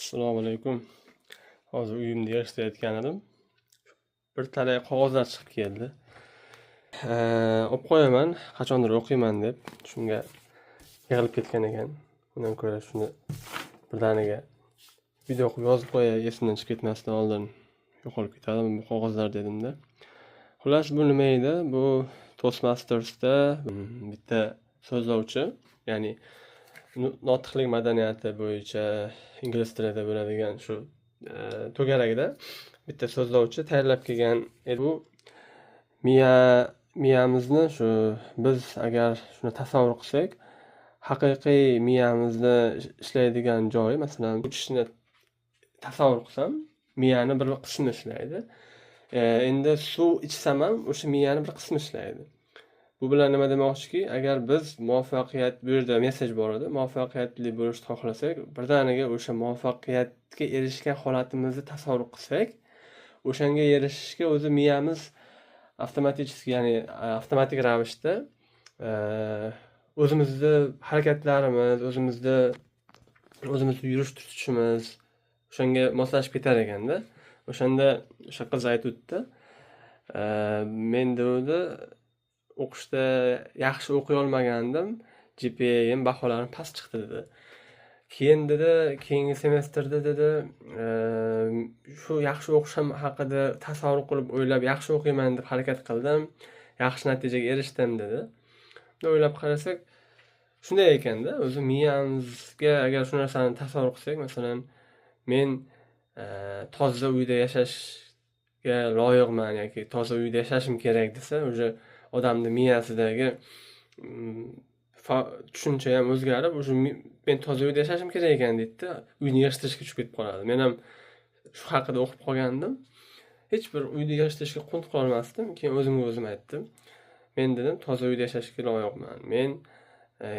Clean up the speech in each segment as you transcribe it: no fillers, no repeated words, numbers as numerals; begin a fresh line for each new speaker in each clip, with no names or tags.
Assalomu alaykum. Hozir uyimda yig'ishtirayotgan edim. Bir talay qog'ozlar chiqib keldi. O'qib qo'yaman, qachondir o'qiyman deb. Shunga yig'ilib ketgan ekan. Undan ko'ra shuni birdaniga video qilib yozib qo'yay, esimdan chiqib ketmasdan oldin yo'qolib ketadi bu qog'ozlar dedimda. Xullas bu nima edi? Bu Toastmasters'da bitta so'zlovchi, ya'ni notiqlik madaniyati bo'yicha ingliz tilida bo'ladigan shu to'garagida bitta so'zlovchi tayyorlab kelgan edi. Bu miyamizni shu biz agar shuni tasavvur qilsak, haqiqiy miyamizni ishlaydigan joyi, masalan, uchishni tasavvur qilsam, miyani bir qismi ishlaydi. Endi suv ichsam ham o'sha miyani bir qismi ishlaydi. Bu bilan nima demoqchiki, agar biz muvaffaqiyat, bu yerda mesaj bor edi, muvaffaqiyatli bo'lishni xohlasak, birdaniga o'sha muvaffaqiyatga erishgan holatimizni tasavvur qilsak, o'shanga erishishga o'zi miyamiz ya'ni avtomatik ravishda o'zimizni harakatlarimiz, o'zimizni yurish tutishimiz o'shanga moslashib ketar ekanda. O'shanda o'sha qiz aytib o'tdi. Men dedi o'qishda yaxshi o'qiy olmagandim, GPA'm, baholarim past chiqdi dedi. Keyin dedi, keyingi semestrda dedi, shu yaxshi o'qishim haqida tasavvur qilib o'ylab yaxshi o'qiyman deb harakat qildim, yaxshi natijaga erishdim dedi. O'ylab qarasak, shunday ekanda, o'zi miyamizga agar shu narsani tasavvur qilsak, masalan, men toza uyda yashashga loyiqman yoki toza uyda yashashim kerak desa, o'sha odamning miyasidagi tushuncha ham o'zgarib, o'sha men toza uyda yashashim kerak ekan deydi, uyni yig'ishtirishga tushib ketib qoladi. Men ham shu haqida o'qib qolgandim. Hech bir uyda yig'ishtirishga qunt qilolmasdim. Keyin o'zimga o'zim aytdim. Men dedim, toza uyda yashashga loyiqman. Men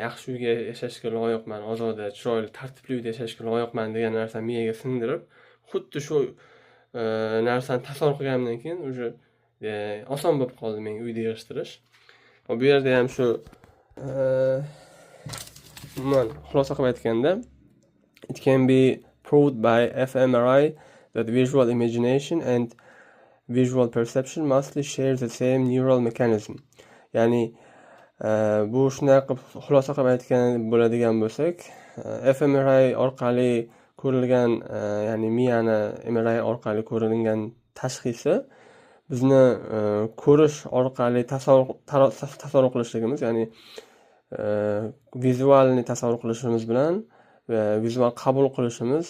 yaxshi uyga yashashga loyiqman, ozoda, chiroyli, tartibli uyda yashashga loyiqman degan narsani miyaga singdirib, xuddi shu narsani tasavvur qilganimdan keyin o'sha oson bo'lib qoldi menga uyda yig'ishtirish. Bu yerda ham shu xulosa qilib aytganda, it can be proved by fMRI that visual imagination and visual perception mostly share the same neural mechanism. Ya'ni bu shunday qilib xulosa qilib aytgan bo'ladigan bo'lsak, fMRI orqali ko'rilgan, ya'ni miyani MRI orqali ko'rilgan tashxisi bizni ko'rish orqali tasavvur qilishligimiz, ya'ni vizualni tasavvur qilishimiz bilan vizual qabul qilishimiz